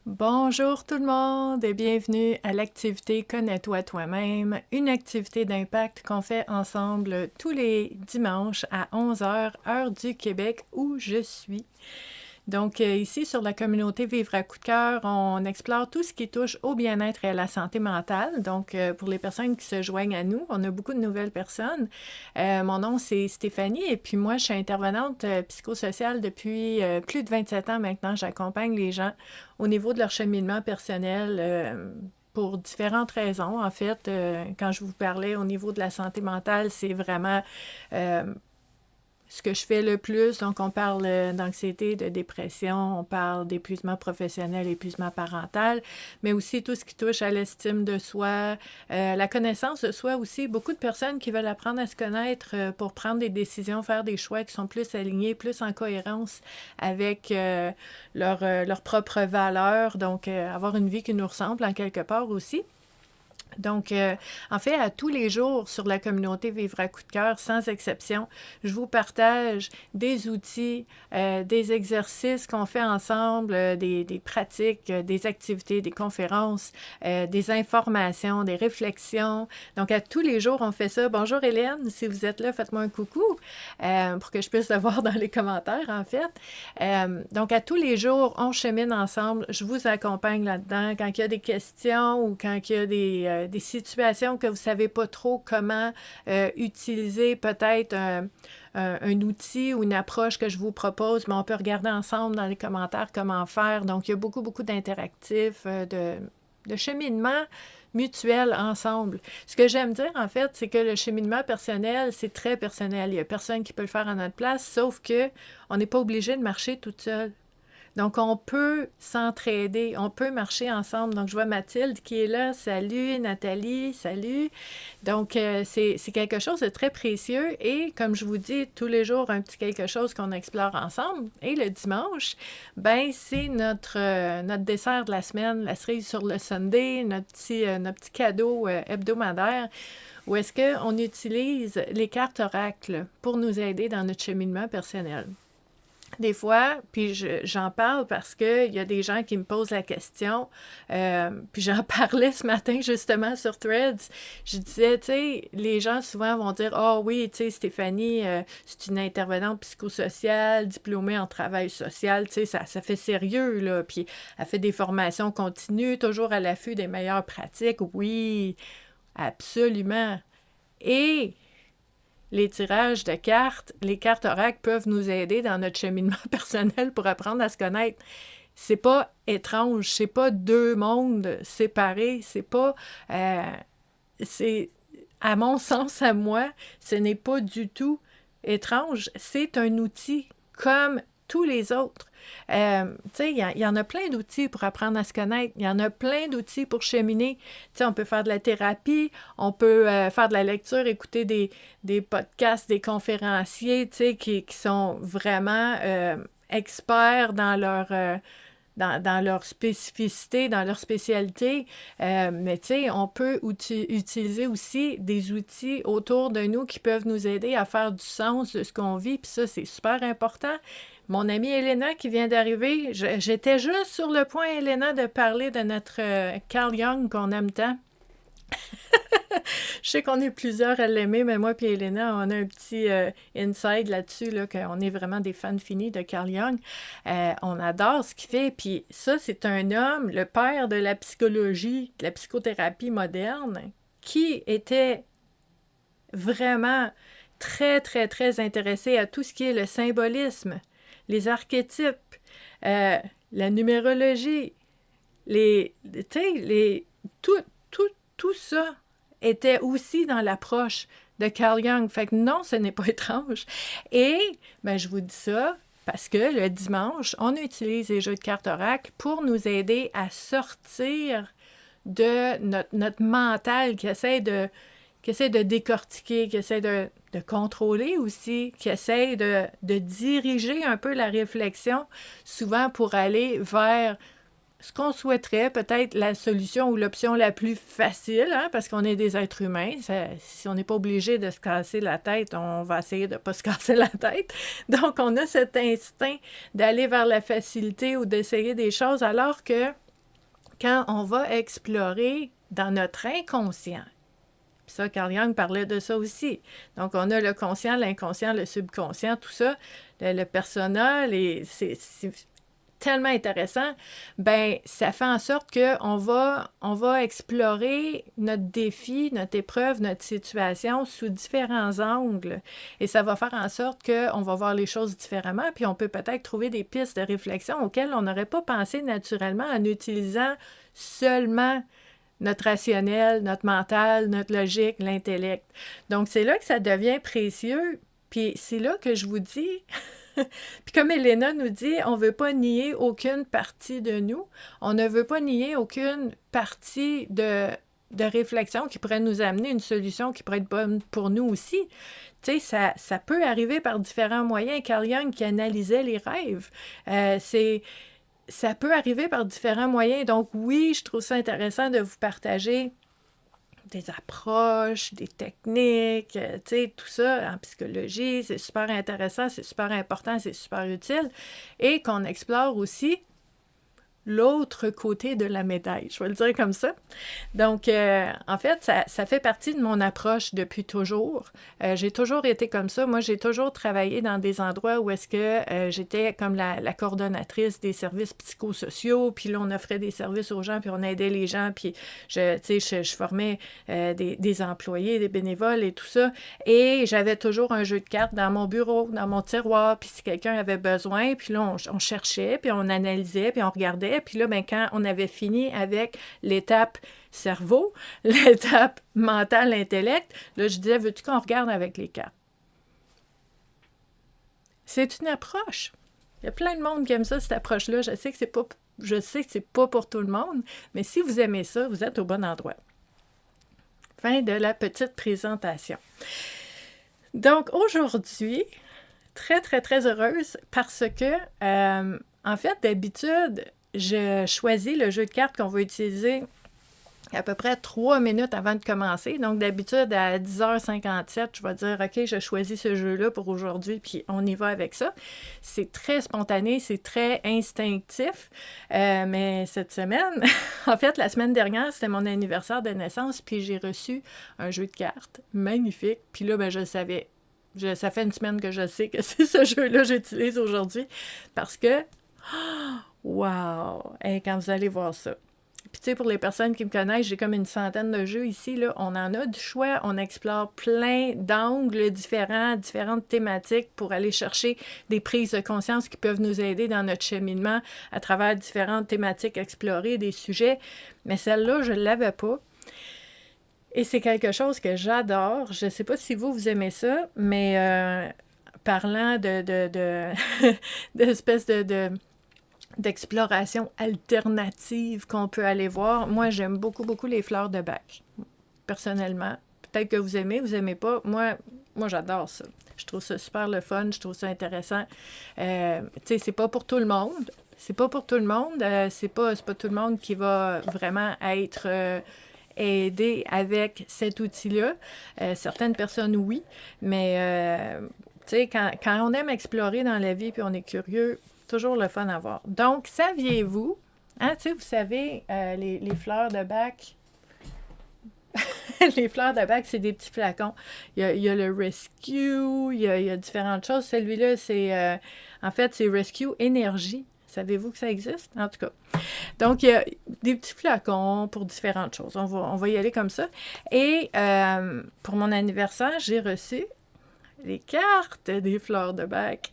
Bonjour tout le monde et bienvenue à l'activité Connais-toi toi-même, une activité d'impact qu'on fait ensemble tous les dimanches à 11 heures, heure du Québec où je suis. Donc ici sur la communauté Vivre à coup de cœur, on explore tout ce qui touche au bien-être et à la santé mentale. Donc pour les personnes qui se joignent à nous, on a beaucoup de nouvelles personnes. Mon nom c'est Stéphanie et puis moi je suis intervenante psychosociale depuis plus de 27 ans maintenant. J'accompagne les gens au niveau de leur cheminement personnel. Pour différentes raisons. En fait, quand je vous parlais au niveau de la santé mentale, c'est vraiment ce que je fais le plus. Donc, on parle d'anxiété, de dépression, on parle d'épuisement professionnel, épuisement parental, mais aussi tout ce qui touche à l'estime de soi, la connaissance de soi aussi. Beaucoup de personnes qui veulent apprendre à se connaître pour prendre des décisions, faire des choix qui sont plus alignés, plus en cohérence avec leurs propres valeurs. Donc, avoir une vie qui nous ressemble en quelque part aussi. Donc, en fait, à tous les jours sur la communauté Vivre à coup de cœur, sans exception, je vous partage des outils, des exercices qu'on fait ensemble, des pratiques, des activités, des conférences, des informations, des réflexions. Donc, à tous les jours, on fait ça. Bonjour Hélène, si vous êtes là, faites-moi un coucou pour que je puisse le voir dans les commentaires, en fait. Donc, à tous les jours, on chemine ensemble. Je vous accompagne là-dedans quand il y a des questions ou quand il y a des situations que vous ne savez pas trop comment utiliser peut-être un outil ou une approche que je vous propose, mais on peut regarder ensemble dans les commentaires comment faire. Donc, il y a beaucoup, beaucoup d'interactifs, de cheminement mutuel ensemble. Ce que j'aime dire, en fait, c'est que le cheminement personnel, c'est très personnel. Il n'y a personne qui peut le faire à notre place, sauf que on n'est pas obligé de marcher toute seule. Donc, on peut s'entraider, on peut marcher ensemble. Donc, je vois Mathilde qui est là. Salut, Nathalie, salut. Donc, c'est quelque chose de très précieux et, comme je vous dis, tous les jours, un petit quelque chose qu'on explore ensemble. Et le dimanche, ben c'est notre dessert de la semaine, la cerise sur le Sunday, notre petit cadeau hebdomadaire où est-ce qu'on utilise les cartes oracles pour nous aider dans notre cheminement personnel. Des fois, puis j'en parle parce qu'il y a des gens qui me posent la question, puis j'en parlais ce matin justement sur Threads. Je disais, tu sais, les gens souvent vont dire « Ah oui, tu sais, Stéphanie, c'est une intervenante psychosociale, diplômée en travail social, tu sais, ça fait sérieux, là, puis elle fait des formations continues, toujours à l'affût des meilleures pratiques. » Oui, absolument. Et les tirages de cartes, les cartes oracles peuvent nous aider dans notre cheminement personnel pour apprendre à se connaître. C'est pas étrange, c'est pas deux mondes séparés, c'est pas... c'est, à mon sens, à moi, ce n'est pas du tout étrange. C'est un outil comme tous les autres. Tu sais, il y en a plein d'outils pour apprendre à se connaître. Il y en a plein d'outils pour cheminer. Tu sais, on peut faire de la thérapie, on peut faire de la lecture, écouter des podcasts, des conférenciers, tu sais, qui sont vraiment experts dans leur spécificité, dans leur spécialité. Mais tu sais, on peut utiliser aussi des outils autour de nous qui peuvent nous aider à faire du sens de ce qu'on vit. Puis ça, c'est super important. Mon amie Elena qui vient d'arriver, j'étais juste sur le point, Elena, de parler de notre Carl Jung qu'on aime tant. Je sais qu'on est plusieurs à l'aimer, mais moi et Elena, on a un petit inside là-dessus, là, qu'on est vraiment des fans finis de Carl Jung. On adore ce qu'il fait, puis ça, c'est un homme, le père de la psychologie, de la psychothérapie moderne, qui était vraiment très, très, très intéressé à tout ce qui est le symbolisme, les archétypes, la numérologie, tout ça était aussi dans l'approche de Carl Jung. Fait que non, ce n'est pas étrange. Et, ben, je vous dis ça parce que le dimanche, on utilise les jeux de cartes oracles pour nous aider à sortir de notre mental qui essaie de décortiquer, qui essaie de contrôler aussi, qui essaie de diriger un peu la réflexion, souvent pour aller vers ce qu'on souhaiterait, peut-être la solution ou l'option la plus facile, hein, parce qu'on est des êtres humains. Si on n'est pas obligé de se casser la tête, on va essayer de ne pas se casser la tête. Donc, on a cet instinct d'aller vers la facilité ou d'essayer des choses, alors que quand on va explorer dans notre inconscient. Puis ça, Carl Jung parlait de ça aussi. Donc, on a le conscient, l'inconscient, le subconscient, tout ça, le personnel, et c'est tellement intéressant. Ben, ça fait en sorte qu'on va explorer notre défi, notre épreuve, notre situation sous différents angles. Et ça va faire en sorte qu'on va voir les choses différemment, puis on peut peut-être trouver des pistes de réflexion auxquelles on n'aurait pas pensé naturellement en utilisant seulement notre rationnel, notre mental, notre logique, l'intellect. Donc, c'est là que ça devient précieux. Puis c'est là que je vous dis, puis comme Elena nous dit, on ne veut pas nier aucune partie de nous. On ne veut pas nier aucune partie de réflexion qui pourrait nous amener une solution qui pourrait être bonne pour nous aussi. Tu sais, ça peut arriver par différents moyens. Carl Jung qui analysait les rêves, ça peut arriver par différents moyens. Donc oui, je trouve ça intéressant de vous partager des approches, des techniques, tu sais, tout ça en psychologie, c'est super intéressant, c'est super important, c'est super utile. Et qu'on explore aussi l'autre côté de la médaille, je vais le dire comme ça. Donc, en fait, ça fait partie de mon approche depuis toujours. J'ai toujours été comme ça. Moi, j'ai toujours travaillé dans des endroits où est-ce que j'étais comme la coordonnatrice des services psychosociaux, puis là, on offrait des services aux gens, puis on aidait les gens, puis je formais des employés, des bénévoles et tout ça. Et j'avais toujours un jeu de cartes dans mon bureau, dans mon tiroir, puis si quelqu'un avait besoin, puis là, on cherchait, puis on analysait, puis on regardait. Puis là, ben, quand on avait fini avec l'étape cerveau, l'étape mental, intellect, là, je disais, veux-tu qu'on regarde avec les cartes? C'est une approche. Il y a plein de monde qui aime ça, cette approche-là. Je sais que c'est pas pour tout le monde, mais si vous aimez ça, vous êtes au bon endroit. Fin de la petite présentation. Donc, aujourd'hui, très, très, très heureuse parce que, en fait, d'habitude, je choisis le jeu de cartes qu'on va utiliser à peu près 3 minutes avant de commencer. Donc, d'habitude, à 10h57, je vais dire, OK, je choisis ce jeu-là pour aujourd'hui, puis on y va avec ça. C'est très spontané, c'est très instinctif. Mais cette semaine, en fait, la semaine dernière, c'était mon anniversaire de naissance, puis j'ai reçu un jeu de cartes magnifique. Puis là, ben, je le savais. Ça fait une semaine que je sais que c'est ce jeu-là que j'utilise aujourd'hui, parce que... Wow! Hey, quand vous allez voir ça. Puis tu sais, pour les personnes qui me connaissent, j'ai comme une centaine de jeux ici, là. On en a du choix. On explore plein d'angles différents, différentes thématiques pour aller chercher des prises de conscience qui peuvent nous aider dans notre cheminement à travers différentes thématiques explorées, des sujets. Mais celle-là, je ne l'avais pas. Et c'est quelque chose que j'adore. Je ne sais pas si vous aimez ça, mais parlant d'espèces d'exploration alternative qu'on peut aller voir. Moi, j'aime beaucoup, beaucoup les fleurs de bac, personnellement. Peut-être que vous aimez pas. Moi, j'adore ça. Je trouve ça super le fun, je trouve ça intéressant. Tu sais, c'est pas pour tout le monde. C'est pas pour tout le monde. C'est pas tout le monde qui va vraiment être aidé avec cet outil-là. Certaines personnes, oui. Mais, tu sais, quand on aime explorer dans la vie puis on est curieux, toujours le fun à voir. Donc, saviez-vous, hein, tu sais, vous savez, les fleurs de bac, les fleurs de bac, c'est des petits flacons. Il y a le Rescue, il y a différentes choses. Celui-là, c'est, en fait, c'est Rescue Énergie. Savez-vous que ça existe? En tout cas. Donc, il y a des petits flacons pour différentes choses. On va y aller comme ça. Et pour mon anniversaire, j'ai reçu les cartes des fleurs de bac.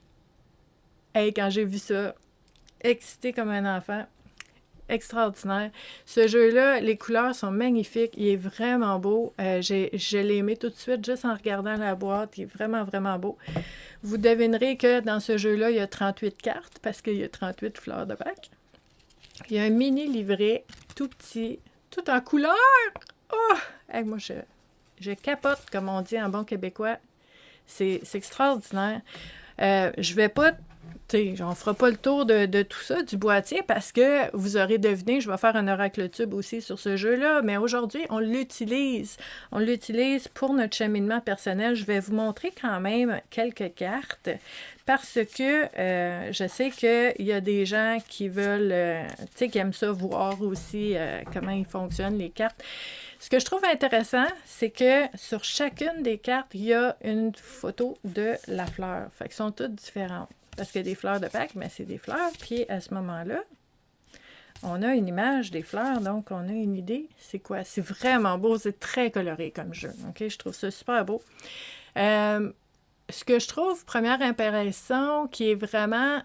Hey, quand j'ai vu ça, excitée comme un enfant, extraordinaire. Ce jeu-là, les couleurs sont magnifiques, il est vraiment beau. Je l'ai aimé tout de suite juste en regardant la boîte, il est vraiment, vraiment beau. Vous devinerez que dans ce jeu-là, il y a 38 cartes parce qu'il y a 38 fleurs de bac. Il y a un mini livret tout petit, tout en couleur. Oh! Hey, moi, je capote, comme on dit en bon québécois. C'est extraordinaire. Je vais pas on ne fera pas le tour de tout ça, du boîtier, parce que vous aurez deviné, je vais faire un oracle tube aussi sur ce jeu-là, mais aujourd'hui, on l'utilise. On l'utilise pour notre cheminement personnel. Je vais vous montrer quand même quelques cartes, parce que je sais qu'il y a des gens qui veulent, qui aiment ça, voir aussi comment ils fonctionnent, les cartes. Ce que je trouve intéressant, c'est que sur chacune des cartes, il y a une photo de la fleur. Fait qu'elles sont toutes différentes. Parce que des fleurs de Pâques, mais c'est des fleurs. Puis à ce moment-là, on a une image des fleurs, donc on a une idée. C'est quoi? C'est vraiment beau, c'est très coloré comme jeu. OK? Je trouve ça super beau. Ce que je trouve, première impression, qui est vraiment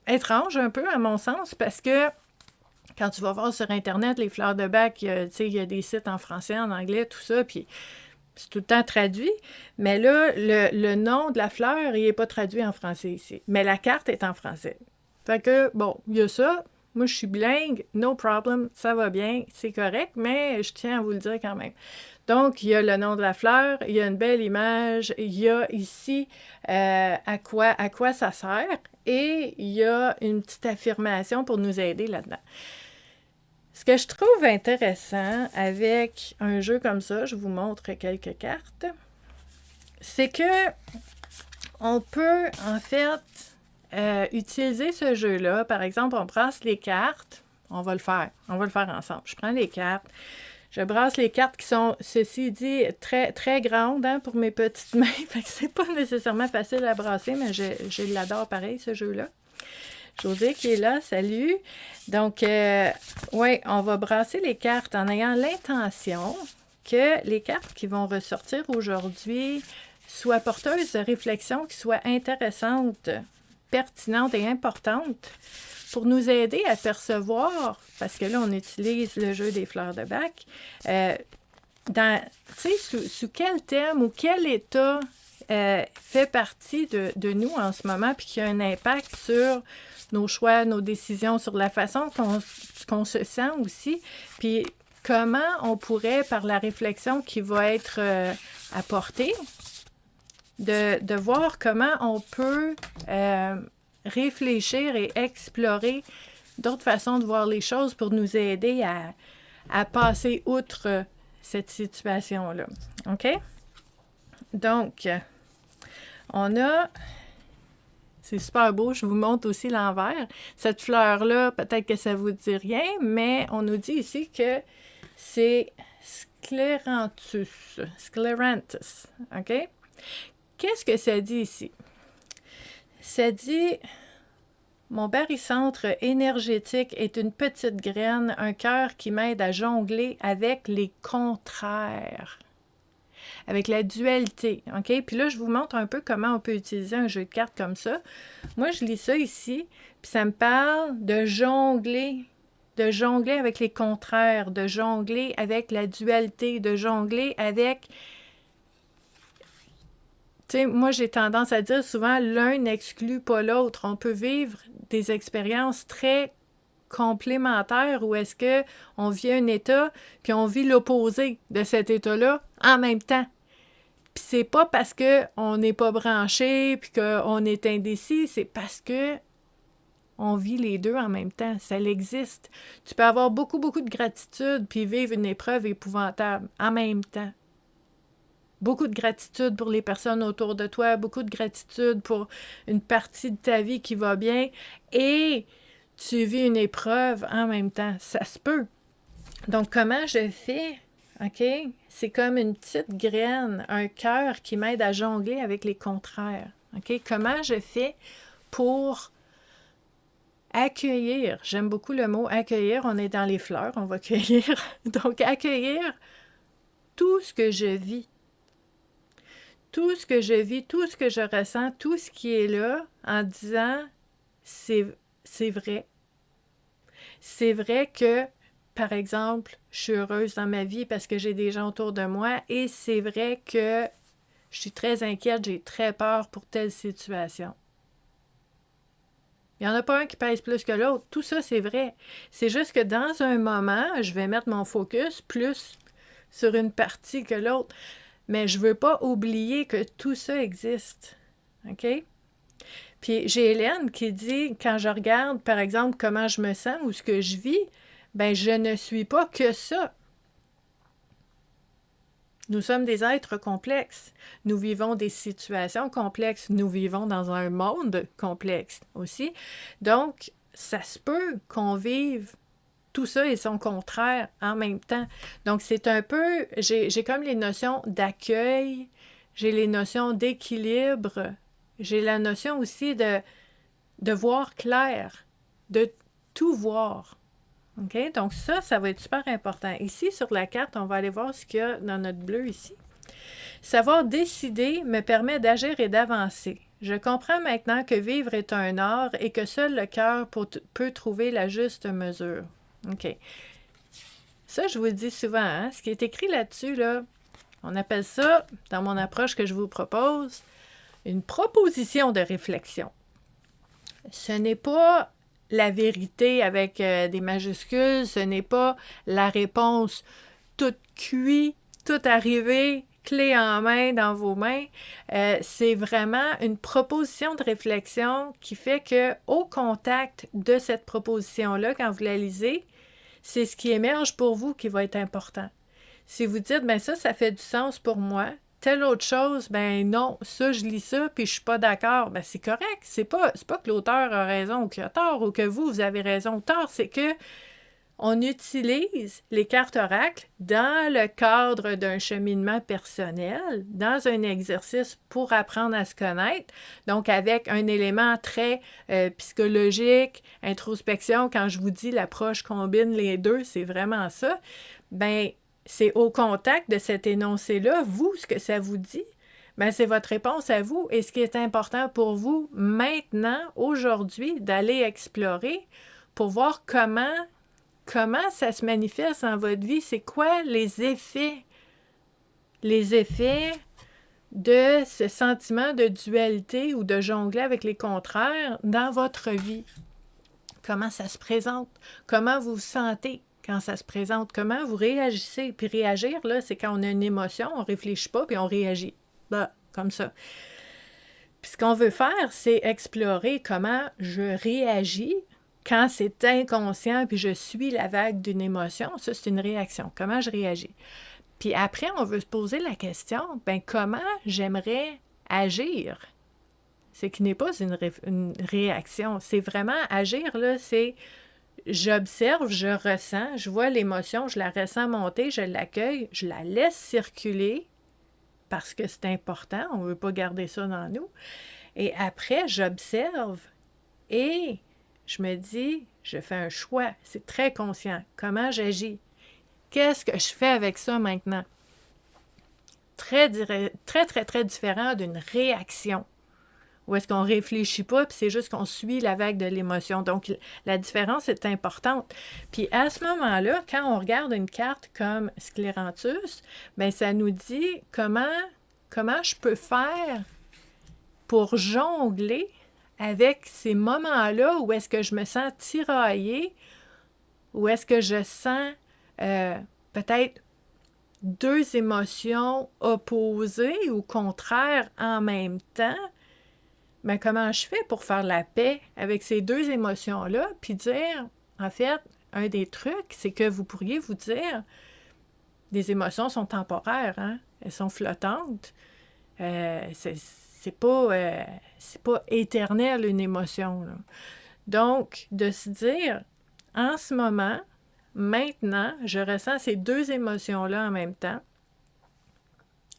étrange un peu à mon sens, parce que quand tu vas voir sur Internet les fleurs de Bach, il y a des sites en français, en anglais, tout ça, puis c'est tout le temps traduit. Mais là, le nom de la fleur, il n'est pas traduit en français ici. Mais la carte est en français. Fait que, bon, il y a ça. Moi, je suis bilingue, no problem, ça va bien, c'est correct, mais je tiens à vous le dire quand même. Donc, il y a le nom de la fleur, il y a une belle image, il y a ici à quoi ça sert, et il y a une petite affirmation pour nous aider là-dedans. Ce que je trouve intéressant avec un jeu comme ça, je vous montre quelques cartes, c'est que on peut en fait utiliser ce jeu-là. Par exemple, on brasse les cartes. On va le faire ensemble. Je prends les cartes. Je brasse les cartes qui sont, ceci dit, très, très grandes pour mes petites mains. Fait que c'est pas nécessairement facile à brasser, mais je l'adore pareil, ce jeu-là. José qui est là, salut. Donc, oui, on va brasser les cartes en ayant l'intention que les cartes qui vont ressortir aujourd'hui soient porteuses de réflexions qui soient intéressantes, pertinentes et importantes pour nous aider à percevoir, parce que là, on utilise le jeu des fleurs de Bach, sous quel thème ou quel état fait partie de nous en ce moment, puis qui a un impact sur nos choix, nos décisions, sur la façon qu'on se sent aussi, puis comment on pourrait, par la réflexion qui va être apportée, de voir comment on peut réfléchir et explorer d'autres façons de voir les choses pour nous aider à passer outre cette situation-là. OK? Donc, on a... C'est super beau, je vous montre aussi l'envers. Cette fleur-là, peut-être que ça ne vous dit rien, mais on nous dit ici que c'est Scleranthus. Scleranthus, OK? Qu'est-ce que ça dit ici? Ça dit... Mon barycentre énergétique est une petite graine, un cœur qui m'aide à jongler avec les contraires, avec la dualité, OK? Puis là, je vous montre un peu comment on peut utiliser un jeu de cartes comme ça. Moi, je lis ça ici, puis ça me parle de jongler avec les contraires, de jongler avec la dualité, de jongler avec... Tu sais, moi, j'ai tendance à dire souvent, l'un n'exclut pas l'autre. On peut vivre des expériences très complémentaires où est-ce qu'on vit un état, puis on vit l'opposé de cet état-là en même temps. Puis c'est pas parce qu'on n'est pas branché, puis qu'on est indécis, c'est parce que on vit les deux en même temps. Ça existe. Tu peux avoir beaucoup, beaucoup de gratitude, puis vivre une épreuve épouvantable en même temps. Beaucoup de gratitude pour les personnes autour de toi, beaucoup de gratitude pour une partie de ta vie qui va bien et tu vis une épreuve en même temps. Ça se peut. Donc, comment je fais? OK? C'est comme une petite graine, un cœur qui m'aide à jongler avec les contraires. OK? Comment je fais pour accueillir? J'aime beaucoup le mot accueillir. On est dans les fleurs, on va cueillir. Donc, accueillir tout ce que je vis. Tout ce que je vis, tout ce que je ressens, tout ce qui est là, en disant, c'est vrai. C'est vrai que, par exemple, je suis heureuse dans ma vie parce que j'ai des gens autour de moi et c'est vrai que je suis très inquiète, j'ai très peur pour telle situation. Il n'y en a pas un qui pèse plus que l'autre. Tout ça, c'est vrai. C'est juste que dans un moment, je vais mettre mon focus plus sur une partie que l'autre. Mais je ne veux pas oublier que tout ça existe. OK? Puis j'ai Hélène qui dit, quand je regarde, par exemple, comment je me sens ou ce que je vis, ben je ne suis pas que ça. Nous sommes des êtres complexes. Nous vivons des situations complexes. Nous vivons dans un monde complexe aussi. Donc, ça se peut qu'on vive tout ça et son contraire en même temps. Donc, c'est un peu, j'ai comme les notions d'accueil, j'ai les notions d'équilibre, j'ai la notion aussi de voir clair, de tout voir. OK? Donc ça va être super important. Ici, sur la carte, on va aller voir ce qu'il y a dans notre bleu ici. Savoir décider me permet d'agir et d'avancer. Je comprends maintenant que vivre est un art et que seul le cœur peut trouver la juste mesure. OK. Ça, je vous le dis souvent, hein? Ce qui est écrit là-dessus, là, on appelle ça, dans mon approche que je vous propose, une proposition de réflexion. Ce n'est pas la vérité avec des majuscules, ce n'est pas la réponse toute cuite, toute arrivée, clé en main dans vos mains. C'est vraiment une proposition de réflexion qui fait que au contact de cette proposition-là, quand vous la lisez, c'est ce qui émerge pour vous qui va être important. Si vous dites, ben ça fait du sens pour moi, telle autre chose, ben non, ça, je lis ça, puis je suis pas d'accord, ben c'est correct. C'est pas que l'auteur a raison ou qu'il a tort, ou que vous avez raison ou tort, c'est que on utilise les cartes oracles dans le cadre d'un cheminement personnel, dans un exercice pour apprendre à se connaître, donc avec un élément très psychologique, introspection. Quand je vous dis l'approche combine les deux, c'est vraiment ça. Ben, c'est au contact de cet énoncé-là, vous, ce que ça vous dit, ben, c'est votre réponse à vous. Et ce qui est important pour vous maintenant, aujourd'hui, d'aller explorer pour voir comment ça se manifeste dans votre vie, c'est quoi les effets de ce sentiment de dualité ou de jongler avec les contraires dans votre vie. Comment ça se présente, comment vous vous sentez quand ça se présente, comment vous réagissez. Puis réagir, là, c'est quand on a une émotion, on ne réfléchit pas, puis on réagit. Bah, comme ça. Puis ce qu'on veut faire, c'est explorer comment je réagis quand c'est inconscient, puis je suis la vague d'une émotion. Ça, c'est une réaction. Comment je réagis? Puis après, on veut se poser la question, ben comment j'aimerais agir? C'est qui n'est pas une réaction. C'est vraiment agir, là, c'est j'observe, je ressens, je vois l'émotion, je la ressens monter, je l'accueille, je la laisse circuler parce que c'est important, on ne veut pas garder ça dans nous. Et après, j'observe et je me dis, je fais un choix, c'est très conscient. Comment j'agis? Qu'est-ce que je fais avec ça maintenant? Très, très différent d'une réaction. Ou est-ce qu'on ne réfléchit pas, puis c'est juste qu'on suit la vague de l'émotion. Donc, la différence est importante. Puis à ce moment-là, quand on regarde une carte comme Scléranthus, bien, ça nous dit comment je peux faire pour jongler avec ces moments-là où est-ce que je me sens tiraillée, où est-ce que je sens peut-être deux émotions opposées ou contraires en même temps. Mais comment je fais pour faire la paix avec ces deux émotions-là, puis dire, en fait, un des trucs, c'est que vous pourriez vous dire, les émotions sont temporaires, hein? Elles sont flottantes. C'est pas éternel, une émotion, là. Donc, de se dire, en ce moment, maintenant, je ressens ces deux émotions-là en même temps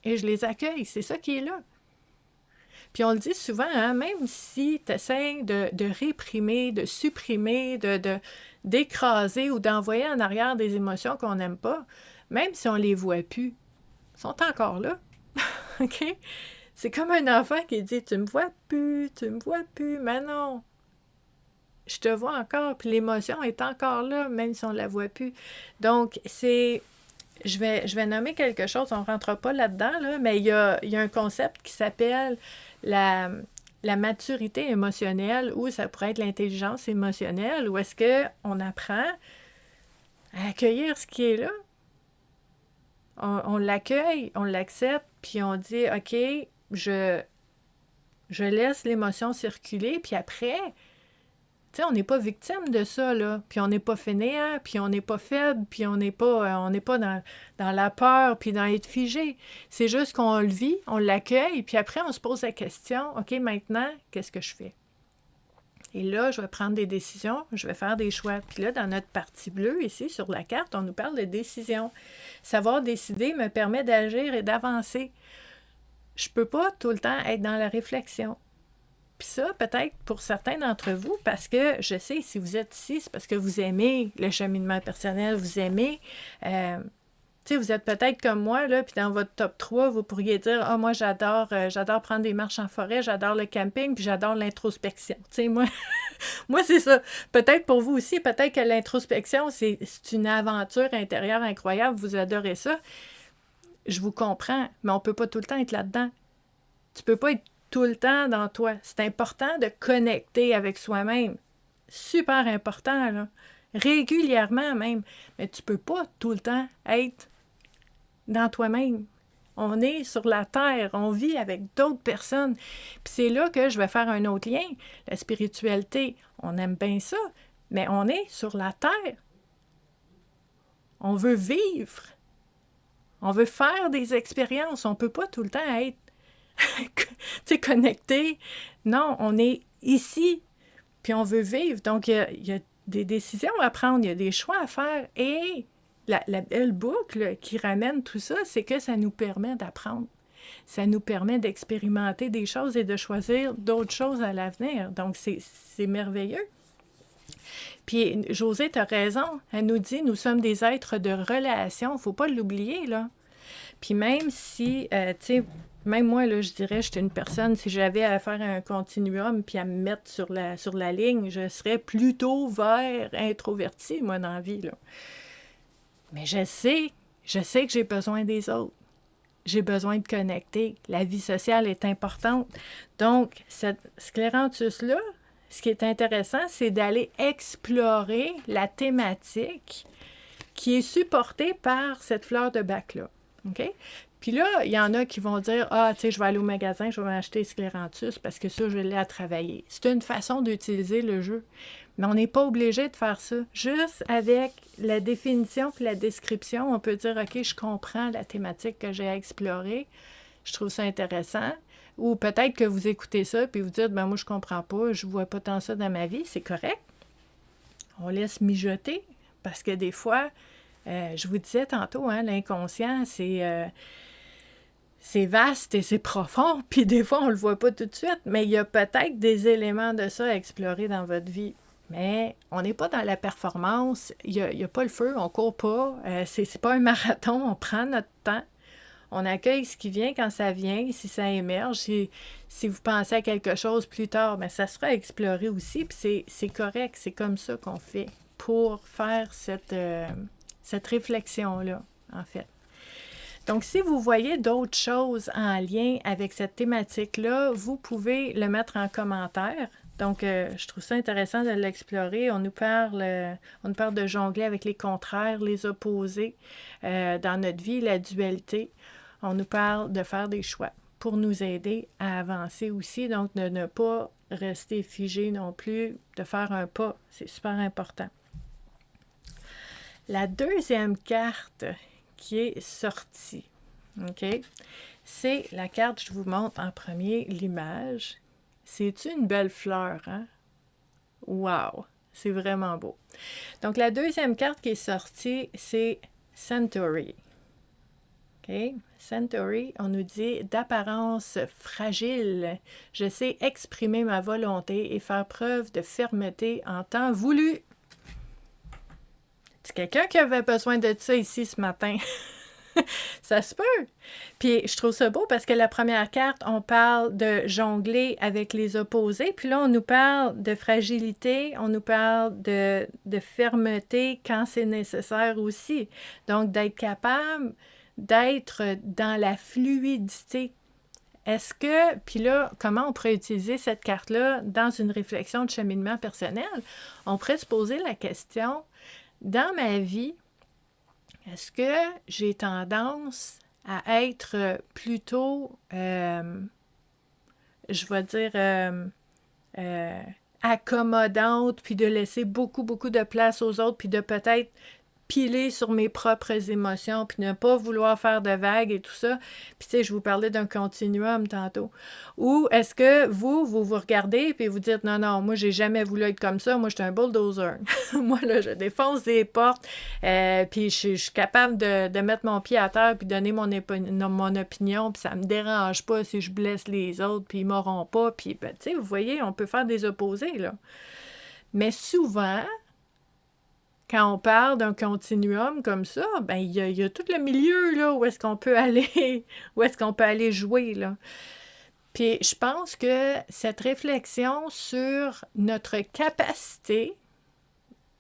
et je les accueille. C'est ça qui est là. Puis on le dit souvent, hein, même si tu essaies de réprimer, de supprimer, d'écraser ou d'envoyer en arrière des émotions qu'on n'aime pas, même si on les voit plus, ils sont encore là. OK? C'est comme un enfant qui dit « Tu me vois plus, mais non, je te vois encore, puis l'émotion est encore là, même si on ne la voit plus. » Donc, je vais nommer quelque chose, on ne rentre pas là-dedans, là, mais il y a un concept qui s'appelle la maturité émotionnelle, ou ça pourrait être l'intelligence émotionnelle, où est-ce qu'on apprend à accueillir ce qui est là. On l'accueille, on l'accepte, puis on dit « OK, je Je laisse l'émotion circuler, puis après, tu sais, on n'est pas victime de ça, là. Puis on n'est pas fainéant, puis on n'est pas faible, puis on n'est pas dans la peur, puis dans être figé. C'est juste qu'on le vit, on l'accueille, puis après, on se pose la question, OK, maintenant, qu'est-ce que je fais? Et là, je vais prendre des décisions, je vais faire des choix. Puis là, dans notre partie bleue, ici, sur la carte, on nous parle de décision. Savoir décider me permet d'agir et d'avancer. Je ne peux pas tout le temps être dans la réflexion. Puis ça, peut-être pour certains d'entre vous, parce que je sais, si vous êtes ici, c'est parce que vous aimez le cheminement personnel, vous aimez... tu sais, vous êtes peut-être comme moi, là, puis dans votre top 3, vous pourriez dire « Ah, moi, j'adore prendre des marches en forêt, j'adore le camping, puis j'adore l'introspection. » Tu sais, moi, moi, c'est ça. Peut-être pour vous aussi, peut-être que l'introspection, c'est une aventure intérieure incroyable, vous adorez ça. Je vous comprends, mais on ne peut pas tout le temps être là-dedans. Tu ne peux pas être tout le temps dans toi. C'est important de connecter avec soi-même. Super important, là. Régulièrement même. Mais tu ne peux pas tout le temps être dans toi-même. On est sur la terre, on vit avec d'autres personnes. Puis c'est là que je vais faire un autre lien. La spiritualité, on aime bien ça, mais on est sur la terre. On veut vivre. On veut faire des expériences. On ne peut pas tout le temps être connecté. Non, on est ici, puis on veut vivre. Donc, il y a des décisions à prendre, il y a des choix à faire. Et la belle boucle qui ramène tout ça, c'est que ça nous permet d'apprendre. Ça nous permet d'expérimenter des choses et de choisir d'autres choses à l'avenir. Donc, c'est merveilleux. Puis, Josée, tu as raison. Elle nous dit, nous sommes des êtres de relation. Il ne faut pas l'oublier, là. Puis même si, tu sais, même moi, là, je dirais, j'étais une personne, si j'avais à faire un continuum puis à me mettre sur la ligne, je serais plutôt vers introverti, moi, dans la vie, là. Mais je sais que j'ai besoin des autres. J'ai besoin de connecter. La vie sociale est importante. Donc, cette scléranthus-là, ce qui est intéressant, c'est d'aller explorer la thématique qui est supportée par cette fleur de bac-là. OK? Puis là, il y en a qui vont dire « Ah, tu sais, je vais aller au magasin, je vais m'acheter scléranthus parce que ça, je l'ai à travailler. » C'est une façon d'utiliser le jeu. Mais on n'est pas obligé de faire ça. Juste avec la définition puis la description, on peut dire « OK, je comprends la thématique que j'ai à explorer. Je trouve ça intéressant. » Ou peut-être que vous écoutez ça puis vous dites « Ben moi, je comprends pas, je vois pas tant ça dans ma vie. » C'est correct. On laisse mijoter parce que des fois, je vous disais tantôt, hein, l'inconscient, c'est vaste et c'est profond, puis des fois, on ne le voit pas tout de suite, mais il y a peut-être des éléments de ça à explorer dans votre vie. Mais on n'est pas dans la performance, il y a pas le feu, on ne court pas, c'est pas un marathon, on prend notre temps, on accueille ce qui vient quand ça vient, si ça émerge, si vous pensez à quelque chose plus tard, mais ça sera exploré aussi, puis c'est correct, c'est comme ça qu'on fait pour faire cette réflexion-là, en fait. Donc, si vous voyez d'autres choses en lien avec cette thématique-là, vous pouvez le mettre en commentaire. Donc, je trouve ça intéressant de l'explorer. On nous parle de jongler avec les contraires, les opposés dans notre vie, la dualité. On nous parle de faire des choix pour nous aider à avancer aussi. Donc, de ne pas rester figé non plus, de faire un pas. C'est super important. La deuxième carte qui est sortie, OK? C'est la carte, je vous montre en premier l'image. C'est une belle fleur, hein? Wow! C'est vraiment beau. Donc, la deuxième carte qui est sortie, c'est Centauri. OK? Centauri, on nous dit d'apparence fragile. Je sais exprimer ma volonté et faire preuve de fermeté en temps voulu. C'est quelqu'un qui avait besoin de ça ici ce matin. Ça se peut. Puis je trouve ça beau parce que la première carte, on parle de jongler avec les opposés. Puis là, on nous parle de fragilité, on nous parle de fermeté quand c'est nécessaire aussi. Donc, d'être capable d'être dans la fluidité. Est-ce que, puis là, comment on pourrait utiliser cette carte-là dans une réflexion de cheminement personnel? On pourrait se poser la question, dans ma vie, est-ce que j'ai tendance à être plutôt je vais dire, accommodante, puis de laisser beaucoup, beaucoup de place aux autres, puis de peut-être piler sur mes propres émotions, puis ne pas vouloir faire de vagues et tout ça. Puis tu sais, je vous parlais d'un continuum tantôt. Ou est-ce que vous regardez puis vous dites, non, non, moi, j'ai jamais voulu être comme ça, moi, je suis un bulldozer. Moi, là, je défonce des portes, puis je suis capable de mettre mon pied à terre puis donner mon opinion, puis ça me dérange pas si je blesse les autres, puis ils m'auront pas, puis, ben, tu sais, vous voyez, on peut faire des opposés, là. Mais souvent, quand on parle d'un continuum comme ça, ben il y a tout le milieu, là, où est-ce qu'on peut aller, où est-ce qu'on peut aller jouer, là. Puis je pense que cette réflexion sur notre capacité,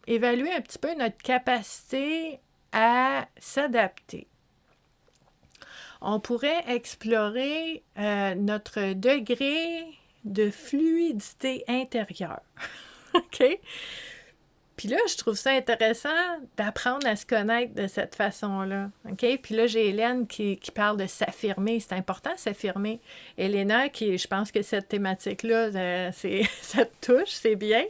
évaluer un petit peu notre capacité à s'adapter. On pourrait explorer notre degré de fluidité intérieure. OK? Puis là, je trouve ça intéressant d'apprendre à se connaître de cette façon-là. OK? Puis là, j'ai Hélène qui parle de s'affirmer. C'est important de s'affirmer. Elena, je pense que cette thématique-là, ça te touche, c'est bien.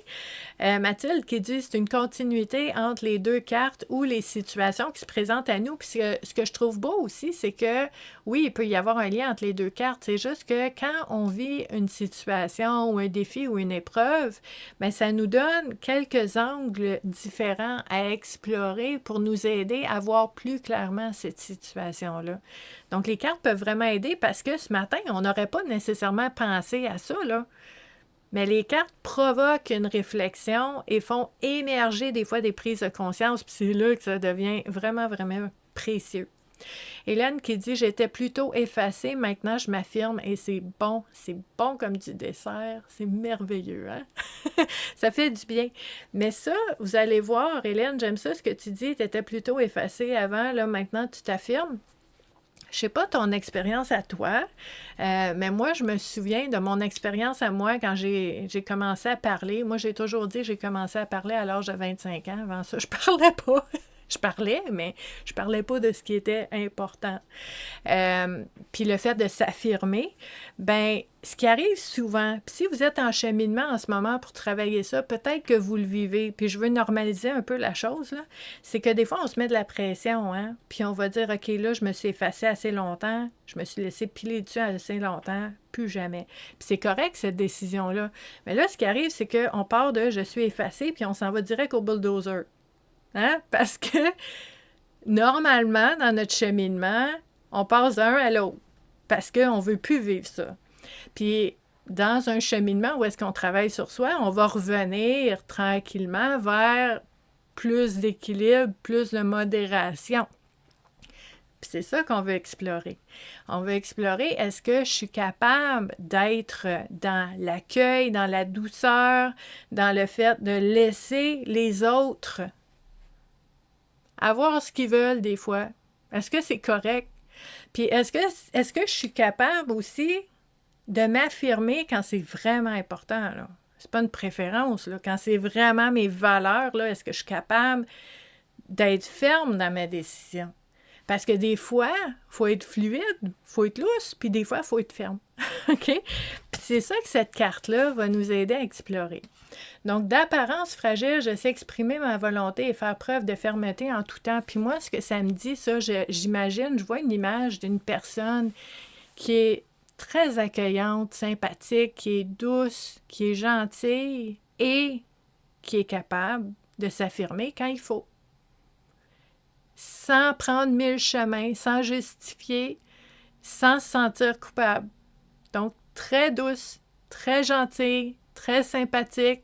Mathilde qui dit c'est une continuité entre les deux cartes ou les situations qui se présentent à nous. Puis ce que je trouve beau aussi, c'est que oui, il peut y avoir un lien entre les deux cartes. C'est juste que quand on vit une situation ou un défi ou une épreuve, bien, ça nous donne quelques angles différents à explorer pour nous aider à voir plus clairement cette situation-là. Donc, les cartes peuvent vraiment aider parce que ce matin, on n'aurait pas nécessairement pensé à ça, là. Mais les cartes provoquent une réflexion et font émerger des fois des prises de conscience, puis c'est là que ça devient vraiment, vraiment précieux. Hélène qui dit « J'étais plutôt effacée, maintenant je m'affirme et c'est bon comme du dessert, c'est merveilleux, hein? » Ça fait du bien. Mais ça, vous allez voir, Hélène, j'aime ça ce que tu dis, tu étais plutôt effacée avant, là maintenant tu t'affirmes. Je sais pas ton expérience à toi, mais moi, je me souviens de mon expérience à moi quand j'ai commencé à parler. Moi, j'ai toujours dit que j'ai commencé à parler à l'âge de 25 ans. Avant ça, je parlais pas. Je parlais, mais je parlais pas de ce qui était important. Puis le fait de s'affirmer, ben ce qui arrive souvent, puis si vous êtes en cheminement en ce moment pour travailler ça, peut-être que vous le vivez, puis je veux normaliser un peu la chose, là, c'est que des fois, on se met de la pression, hein, puis on va dire, OK, là, je me suis effacée assez longtemps, je me suis laissé piler dessus assez longtemps, plus jamais. Puis c'est correct, cette décision-là. Mais là, ce qui arrive, c'est qu'on part de « je suis effacée », puis on s'en va direct au bulldozer. Hein? Parce que, normalement, dans notre cheminement, on passe d'un à l'autre parce qu'on ne veut plus vivre ça. Puis, dans un cheminement où est-ce qu'on travaille sur soi, on va revenir tranquillement vers plus d'équilibre, plus de modération. Puis c'est ça qu'on veut explorer. On veut explorer, est-ce que je suis capable d'être dans l'accueil, dans la douceur, dans le fait de laisser les autres avoir ce qu'ils veulent des fois. Est-ce que c'est correct? Puis est-ce que je suis capable aussi de m'affirmer quand c'est vraiment important, là? C'est pas une préférence, là. Quand c'est vraiment mes valeurs, là, est-ce que je suis capable d'être ferme dans ma décision? Parce que des fois, il faut être fluide, il faut être lousse, puis des fois, il faut être ferme. OK? Puis c'est ça que cette carte-là va nous aider à explorer. Donc, d'apparence fragile, je sais exprimer ma volonté et faire preuve de fermeté en tout temps. Puis moi, ce que ça me dit, ça, j'imagine, je vois une image d'une personne qui est très accueillante, sympathique, qui est douce, qui est gentille et qui est capable de s'affirmer quand il faut. Sans prendre 1000 chemins, sans justifier, sans se sentir coupable. Donc, très douce, très gentille, très sympathique,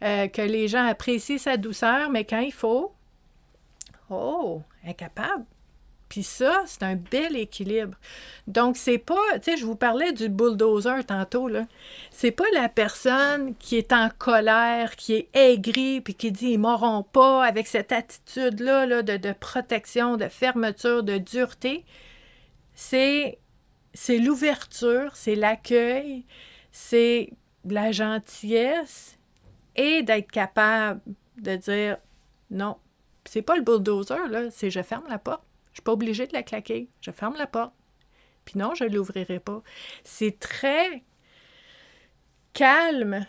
que les gens apprécient sa douceur, mais quand il faut, incapable. Puis ça, c'est un bel équilibre. Donc, c'est pas, tu sais, je vous parlais du bulldozer tantôt, là. C'est pas la personne qui est en colère, qui est aigrie, puis qui dit « ils m'auront pas », avec cette attitude-là là, de protection, de fermeture, de dureté. C'est l'ouverture, c'est l'accueil, c'est de la gentillesse et d'être capable de dire « non ». C'est pas le bulldozer, là, c'est « je ferme la porte ». Je ne suis pas obligée de la claquer. Je ferme la porte. Puis non, je ne l'ouvrirai pas. C'est très calme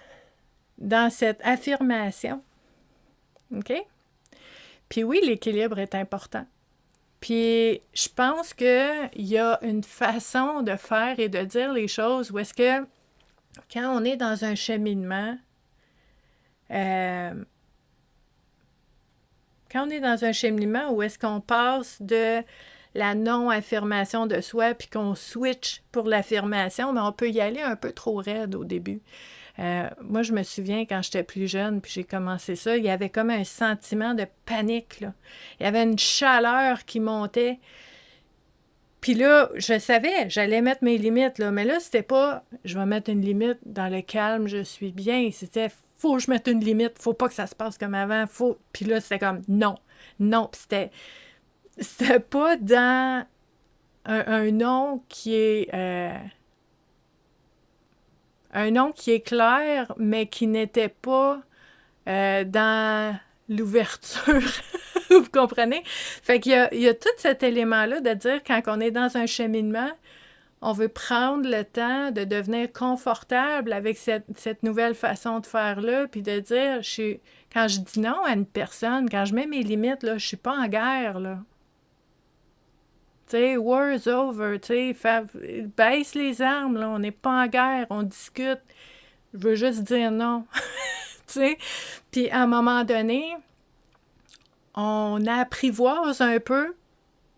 dans cette affirmation. OK? Puis oui, l'équilibre est important. Puis je pense qu'il y a une façon de faire et de dire les choses où est-ce que quand on est dans un cheminement, où est-ce qu'on passe de la non-affirmation de soi puis qu'on switch pour l'affirmation, mais on peut y aller un peu trop raide au début. Moi, je me souviens quand j'étais plus jeune, puis j'ai commencé ça, il y avait comme un sentiment de panique, là. Il y avait une chaleur qui montait. Puis là, je savais, j'allais mettre mes limites, là. Mais là, c'était pas, je vais mettre une limite dans le calme, je suis bien. C'était, faut que je mette une limite, faut pas que ça se passe comme avant, faut... Puis là, c'était comme, non. Puis c'était pas dans un non qui est... un nom qui est clair, mais qui n'était pas dans l'ouverture. Vous comprenez? Fait qu'il y a tout cet élément-là de dire quand on est dans un cheminement, on veut prendre le temps de devenir confortable avec cette nouvelle façon de faire-là, puis de dire, quand je dis non à une personne, quand je mets mes limites, là, je suis pas en guerre, là. Tu sais, war's over, tu sais, baisse les armes, là, on n'est pas en guerre, on discute. Je veux juste dire non, tu sais. Puis à un moment donné, on apprivoise un peu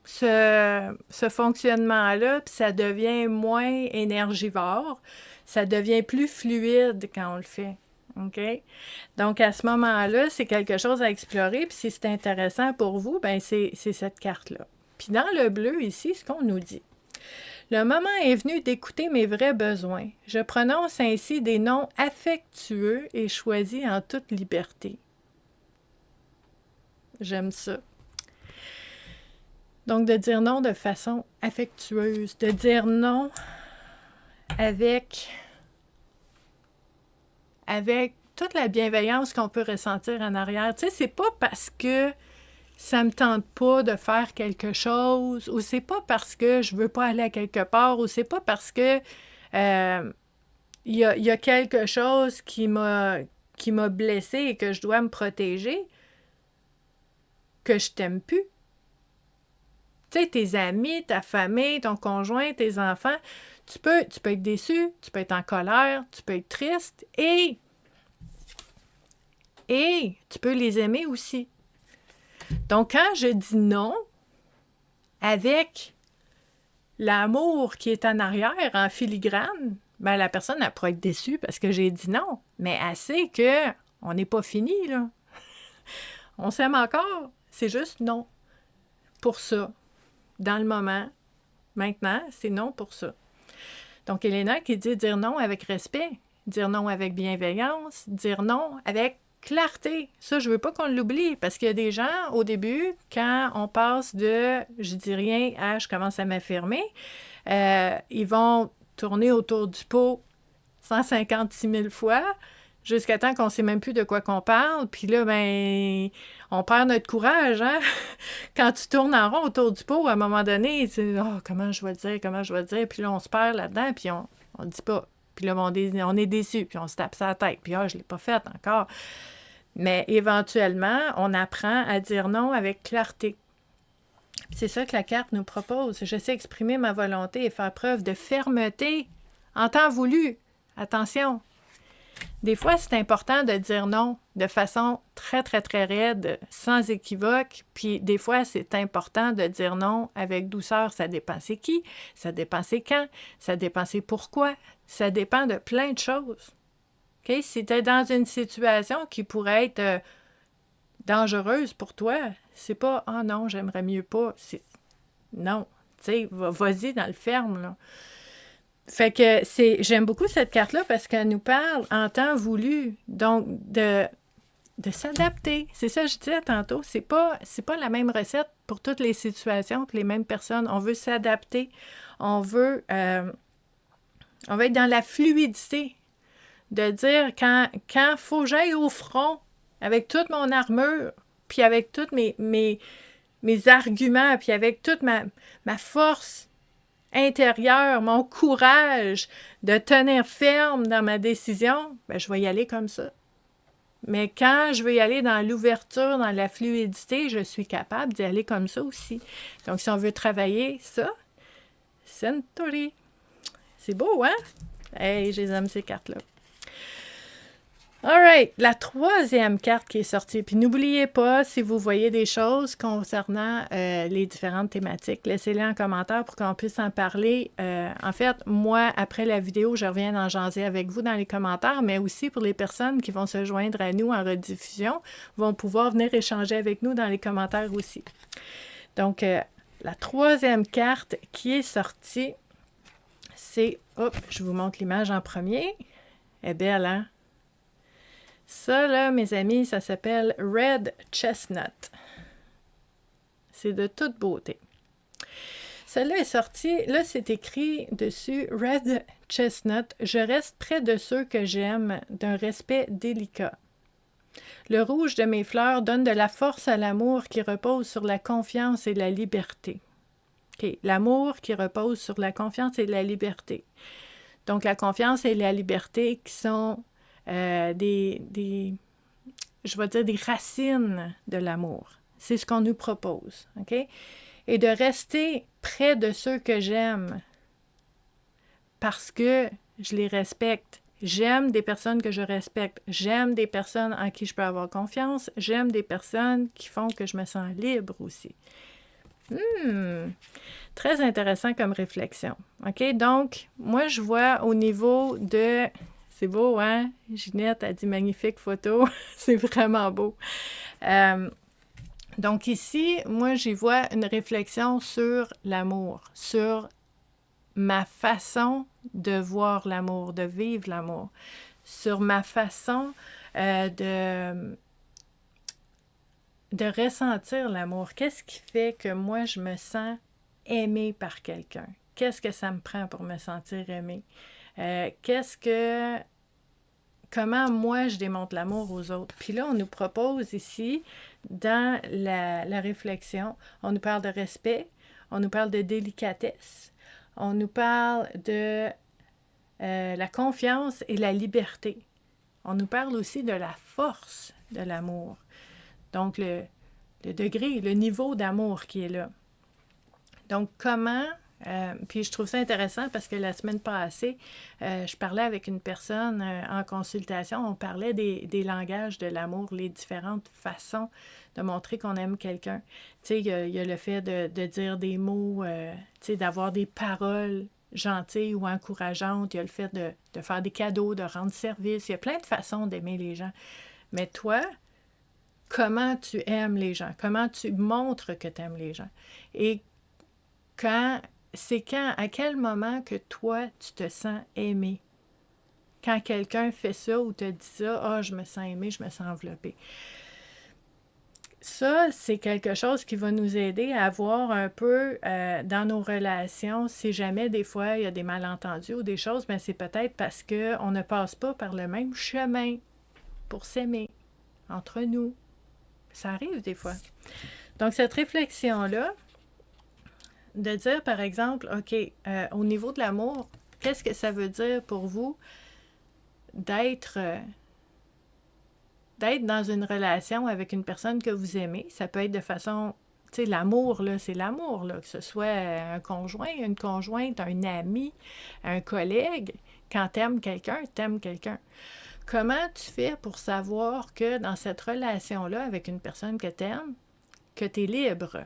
ce fonctionnement-là, puis ça devient moins énergivore, ça devient plus fluide quand on le fait. OK? Donc, à ce moment-là, c'est quelque chose à explorer, puis si c'est intéressant pour vous, ben c'est cette carte-là. Puis dans le bleu, ici, ce qu'on nous dit. Le moment est venu d'écouter mes vrais besoins. Je prononce ainsi des noms affectueux et choisis en toute liberté. J'aime ça. Donc, de dire non de façon affectueuse, de dire non avec toute la bienveillance qu'on peut ressentir en arrière. Tu sais, c'est pas parce que ça me tente pas de faire quelque chose, ou c'est pas parce que je veux pas aller à quelque part, ou c'est pas parce que y a quelque chose qui m'a blessée et que je dois me protéger que je t'aime plus. Tu sais, tes amis, ta famille, ton conjoint, tes enfants, tu peux être déçu, tu peux être en colère, tu peux être triste et tu peux les aimer aussi. Donc, quand je dis non, avec l'amour qui est en arrière, en filigrane, ben la personne, elle pourrait être déçue parce que j'ai dit non. Mais elle sait qu'on n'est pas fini, là. On s'aime encore. C'est juste non. Pour ça. Dans le moment. Maintenant, c'est non pour ça. Donc, Elena qui dit dire non avec respect, dire non avec bienveillance, dire non avec clarté. Ça, je veux pas qu'on l'oublie parce qu'il y a des gens, au début, quand on passe de « je dis rien » à « je commence à m'affirmer », ils vont tourner autour du pot 156 000 fois jusqu'à temps qu'on ne sait même plus de quoi qu'on parle. Puis là, ben, on perd notre courage, hein? Quand tu tournes en rond autour du pot, à un moment donné, tu dis « oh, comment je vais le dire? » Puis là, on se perd là-dedans, puis on ne dit pas. Puis là, on est déçu, puis on se tape sa tête. Puis « ah, je ne l'ai pas faite encore. » Mais éventuellement, on apprend à dire non avec clarté. C'est ça que la carte nous propose. Je sais exprimer ma volonté et faire preuve de fermeté en temps voulu. Attention! Des fois, c'est important de dire non de façon très, très, très raide, sans équivoque. Puis des fois, c'est important de dire non avec douceur. Ça dépend c'est qui, ça dépend c'est quand, ça dépend c'est pourquoi. Ça dépend de plein de choses. Okay? Si tu es dans une situation qui pourrait être dangereuse pour toi, c'est pas « ah non, j'aimerais mieux pas ». Non, tu sais, vas-y dans le ferme, là. Fait que j'aime beaucoup cette carte-là parce qu'elle nous parle en temps voulu, donc de s'adapter. C'est ça que je disais tantôt, c'est pas la même recette pour toutes les situations, pour les mêmes personnes. On veut s'adapter, on veut être dans la fluidité, de dire quand faut que j'aille au front avec toute mon armure, puis avec tous mes arguments, puis avec toute ma force, intérieur, mon courage de tenir ferme dans ma décision, ben, je vais y aller comme ça. Mais quand je veux y aller dans l'ouverture, dans la fluidité, je suis capable d'y aller comme ça aussi. Donc, si on veut travailler ça, Centauri. C'est beau, hein? Hey, je les aime, ces cartes-là. Alright, la troisième carte qui est sortie. Puis n'oubliez pas, si vous voyez des choses concernant les différentes thématiques, laissez-les en commentaire pour qu'on puisse en parler. En fait, moi, après la vidéo, je reviens en jaser avec vous dans les commentaires, mais aussi pour les personnes qui vont se joindre à nous en rediffusion, vont pouvoir venir échanger avec nous dans les commentaires aussi. Donc, la troisième carte qui est sortie, c'est... Hop, je vous montre l'image en premier. Elle est belle, hein? Ça, là, mes amis, ça s'appelle Red Chestnut. C'est de toute beauté. Celle-là est sortie, là, c'est écrit dessus « Red Chestnut, je reste près de ceux que j'aime, d'un respect délicat. Le rouge de mes fleurs donne de la force à l'amour qui repose sur la confiance et la liberté. » OK, l'amour qui repose sur la confiance et la liberté. Donc, la confiance et la liberté qui sont... je vais dire des racines de l'amour. C'est ce qu'on nous propose, OK? Et de rester près de ceux que j'aime parce que je les respecte. J'aime des personnes que je respecte. J'aime des personnes en qui je peux avoir confiance. J'aime des personnes qui font que je me sens libre aussi. Très intéressant comme réflexion, OK? Donc, moi, je vois au niveau de... C'est beau, hein? Ginette a dit magnifique photo. C'est vraiment beau. Donc ici, moi, j'y vois une réflexion sur l'amour, sur ma façon de voir l'amour, de vivre l'amour, sur ma façon de ressentir l'amour. Qu'est-ce qui fait que moi, je me sens aimée par quelqu'un? Qu'est-ce que ça me prend pour me sentir aimée? Comment moi je démontre l'amour aux autres. Puis là, on nous propose ici, dans la réflexion, on nous parle de respect, on nous parle de délicatesse, on nous parle de la confiance et la liberté. On nous parle aussi de la force de l'amour. Donc, le degré, le niveau d'amour qui est là. Donc, comment... puis je trouve ça intéressant parce que la semaine passée, je parlais avec une personne en consultation, on parlait des langages de l'amour, les différentes façons de montrer qu'on aime quelqu'un. Tu sais, il y a le fait de dire des mots, tu sais, d'avoir des paroles gentilles ou encourageantes, il y a le fait de faire des cadeaux, de rendre service, il y a plein de façons d'aimer les gens. Mais toi, comment tu aimes les gens? Comment tu montres que tu aimes les gens? Et à quel moment que toi, tu te sens aimé? Quand quelqu'un fait ça ou te dit ça, je me sens aimé, je me sens enveloppé. Ça, c'est quelque chose qui va nous aider à voir un peu dans nos relations, si jamais des fois il y a des malentendus ou des choses, mais c'est peut-être parce qu'on ne passe pas par le même chemin pour s'aimer entre nous. Ça arrive des fois. Donc, cette réflexion-là, de dire, par exemple, OK, au niveau de l'amour, qu'est-ce que ça veut dire pour vous d'être dans une relation avec une personne que vous aimez? Ça peut être de façon, tu sais, l'amour, là, c'est l'amour, là, que ce soit un conjoint, une conjointe, un ami, un collègue. Quand t'aimes quelqu'un, t'aimes quelqu'un. Comment tu fais pour savoir que dans cette relation-là, avec une personne que t'aimes, que t'es libre?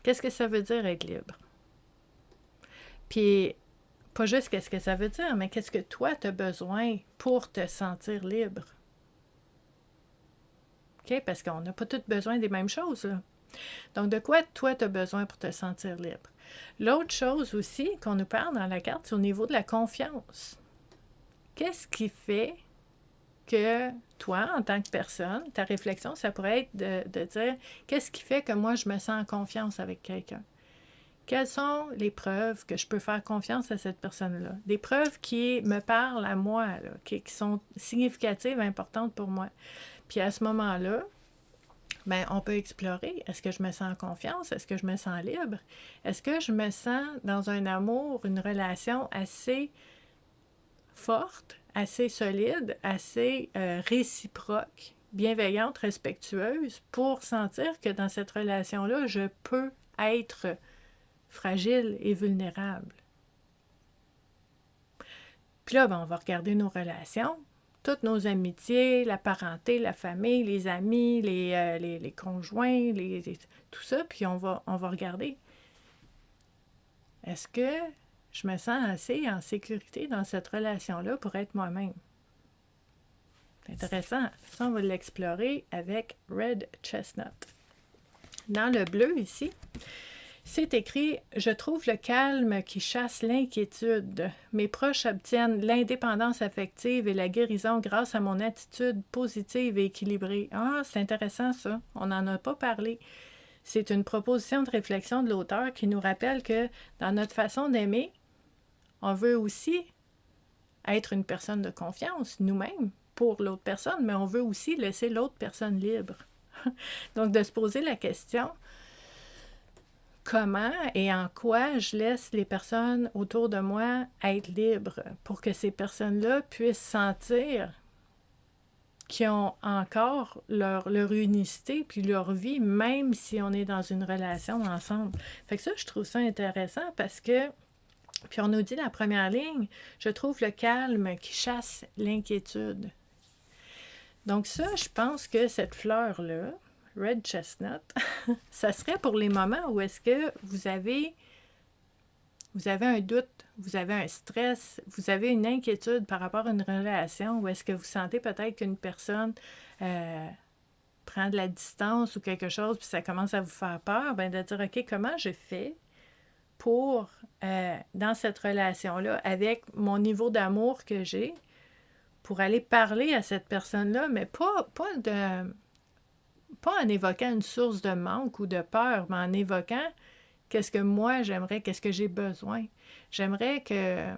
Qu'est-ce que ça veut dire être libre? Puis, pas juste qu'est-ce que ça veut dire, mais qu'est-ce que toi, tu as besoin pour te sentir libre? OK? Parce qu'on n'a pas tous besoin des mêmes choses, là. Donc, de quoi toi, tu as besoin pour te sentir libre? L'autre chose aussi qu'on nous parle dans la carte, c'est au niveau de la confiance. Qu'est-ce qui fait que toi, en tant que personne, ta réflexion, ça pourrait être de dire, qu'est-ce qui fait que moi, je me sens en confiance avec quelqu'un? Quelles sont les preuves que je peux faire confiance à cette personne-là? Des preuves qui me parlent à moi, là, qui sont significatives, importantes pour moi. Puis à ce moment-là, bien, on peut explorer. Est-ce que je me sens en confiance? Est-ce que je me sens libre? Est-ce que je me sens dans un amour, une relation assez forte, assez solide, assez réciproque, bienveillante, respectueuse, pour sentir que dans cette relation-là, je peux être fragile et vulnérable. Puis là, ben, on va regarder nos relations, toutes nos amitiés, la parenté, la famille, les amis, les conjoints, tout ça, puis on va regarder. Est-ce que je me sens assez en sécurité dans cette relation-là pour être moi-même? C'est intéressant. Ça, on va l'explorer avec Red Chestnut. Dans le bleu, ici, c'est écrit « Je trouve le calme qui chasse l'inquiétude. Mes proches obtiennent l'indépendance affective et la guérison grâce à mon attitude positive et équilibrée. » Ah, c'est intéressant ça. On n'en a pas parlé. C'est une proposition de réflexion de l'auteur qui nous rappelle que dans notre façon d'aimer, on veut aussi être une personne de confiance, nous-mêmes, pour l'autre personne, mais on veut aussi laisser l'autre personne libre. Donc, de se poser la question, comment et en quoi je laisse les personnes autour de moi être libres pour que ces personnes-là puissent sentir qu'ils ont encore leur unicité puis leur vie, même si on est dans une relation ensemble. Fait que ça, je trouve ça intéressant parce que, puis on nous dit la première ligne, je trouve le calme qui chasse l'inquiétude. Donc ça, je pense que cette fleur-là, Red Chestnut, ça serait pour les moments où est-ce que vous avez un doute, vous avez un stress, vous avez une inquiétude par rapport à une relation, où est-ce que vous sentez peut-être qu'une personne prend de la distance ou quelque chose, puis ça commence à vous faire peur, bien de dire, OK, comment je fais pour, dans cette relation-là, avec mon niveau d'amour que j'ai, pour aller parler à cette personne-là, mais pas en évoquant une source de manque ou de peur, mais en évoquant qu'est-ce que moi j'aimerais, qu'est-ce que j'ai besoin. J'aimerais que,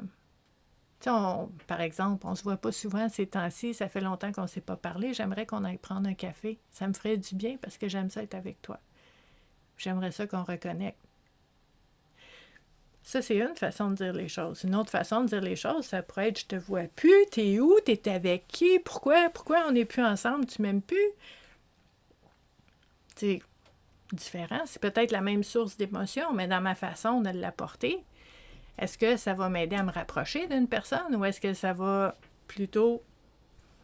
tu sais, par exemple, on ne se voit pas souvent ces temps-ci, ça fait longtemps qu'on ne s'est pas parlé, j'aimerais qu'on aille prendre un café. Ça me ferait du bien parce que j'aime ça être avec toi. J'aimerais ça qu'on reconnecte. Ça, c'est une façon de dire les choses. Une autre façon de dire les choses, ça pourrait être « je te vois plus, t'es où, t'es avec qui, pourquoi on n'est plus ensemble, tu m'aimes plus ?» C'est différent, c'est peut-être la même source d'émotion, mais dans ma façon de l'apporter, est-ce que ça va m'aider à me rapprocher d'une personne ou est-ce que ça va plutôt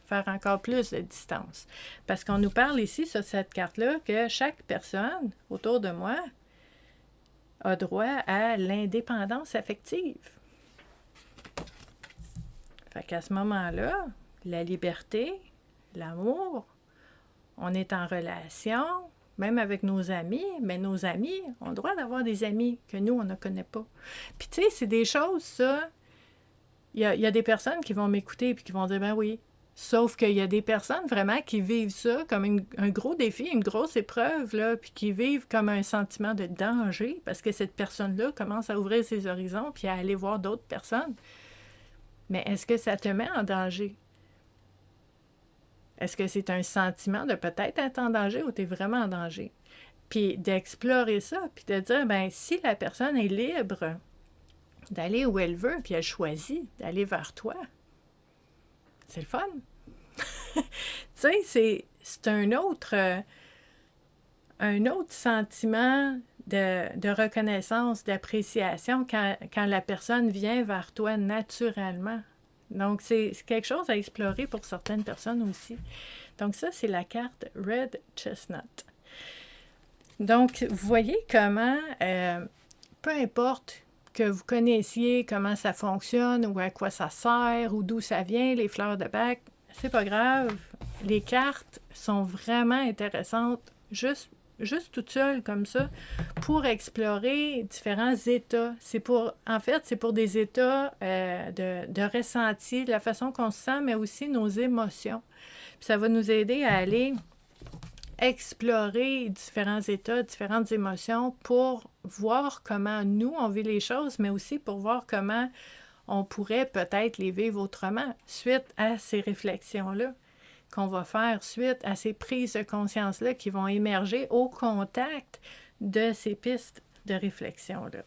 faire encore plus de distance? Parce qu'on nous parle ici, sur cette carte-là, que chaque personne autour de moi a droit à l'indépendance affective. Fait qu'à ce moment-là, la liberté, l'amour, on est en relation, même avec nos amis, mais nos amis ont le droit d'avoir des amis que nous, on ne connaît pas. Puis tu sais, c'est des choses, ça, il y a des personnes qui vont m'écouter et qui vont dire, ben oui, sauf qu'il y a des personnes vraiment qui vivent ça comme un gros défi, une grosse épreuve, là, puis qui vivent comme un sentiment de danger parce que cette personne-là commence à ouvrir ses horizons puis à aller voir d'autres personnes. Mais est-ce que ça te met en danger? Est-ce que c'est un sentiment de peut-être être en danger ou tu es vraiment en danger? Puis d'explorer ça, puis de dire, ben si la personne est libre d'aller où elle veut, puis elle choisit d'aller vers toi, c'est le fun. Tu sais, c'est un autre sentiment de reconnaissance, d'appréciation quand la personne vient vers toi naturellement. Donc, c'est quelque chose à explorer pour certaines personnes aussi. Donc, ça, c'est la carte Red Chestnut. Donc, vous voyez comment, peu importe que vous connaissiez comment ça fonctionne ou à quoi ça sert ou d'où ça vient, les fleurs de bac, c'est pas grave. Les cartes sont vraiment intéressantes, juste toute seule comme ça, pour explorer différents états. C'est pour des états de ressenti, de la façon qu'on se sent, mais aussi nos émotions. Puis ça va nous aider à aller explorer différents états, différentes émotions pour voir comment nous, on vit les choses, mais aussi pour voir comment on pourrait peut-être les vivre autrement suite à ces réflexions-là. qu'on va faire suite à ces prises de conscience-là qui vont émerger au contact de ces pistes de réflexion-là.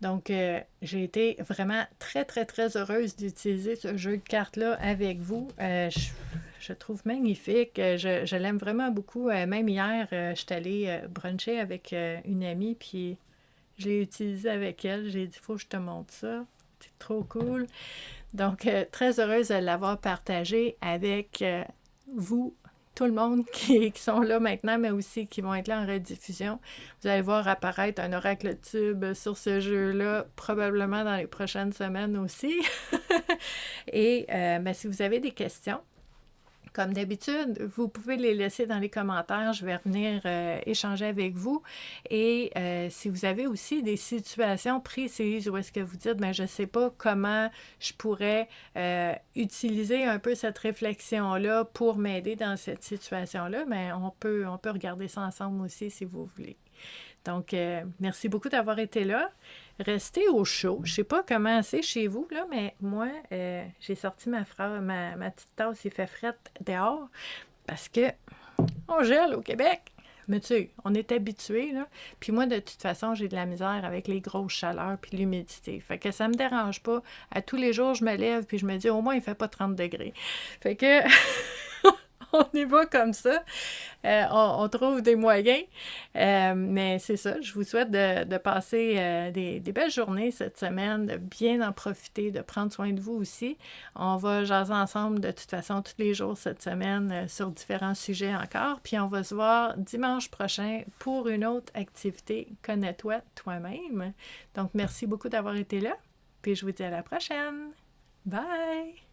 Donc, j'ai été vraiment très, très, très heureuse d'utiliser ce jeu de cartes-là avec vous. Je trouve magnifique. Je l'aime vraiment beaucoup. Même hier, je suis allée bruncher avec une amie, puis je l'ai utilisé avec elle. J'ai dit, il faut que je te montre ça. C'est trop cool. Donc, très heureuse de l'avoir partagé avec vous, tout le monde qui sont là maintenant, mais aussi qui vont être là en rediffusion. Vous allez voir apparaître un oracle tube sur ce jeu-là, probablement dans les prochaines semaines aussi. Et si vous avez des questions, comme d'habitude, vous pouvez les laisser dans les commentaires. Je vais venir échanger avec vous. Et si vous avez aussi des situations précises où est-ce que vous dites, je ne sais pas comment je pourrais utiliser un peu cette réflexion-là pour m'aider dans cette situation-là, on peut regarder ça ensemble aussi si vous voulez. Donc, merci beaucoup d'avoir été là. Restez au chaud. Je ne sais pas comment c'est chez vous, là, mais moi, j'ai sorti ma petite tasse, il fait fret dehors, parce que on gèle au Québec. Mais tu sais, on est habitué, là. Puis moi, de toute façon, j'ai de la misère avec les grosses chaleurs puis l'humidité. Fait que ça me dérange pas. À tous les jours, je me lève puis je me dis, au moins, il fait pas 30 degrés. Fait que... on y va comme ça. On trouve des moyens. Mais c'est ça. Je vous souhaite de passer des belles journées cette semaine, de bien en profiter, de prendre soin de vous aussi. On va jaser ensemble de toute façon tous les jours cette semaine sur différents sujets encore. Puis on va se voir dimanche prochain pour une autre activité Connais-toi toi-même. Donc, merci beaucoup d'avoir été là. Puis je vous dis à la prochaine. Bye!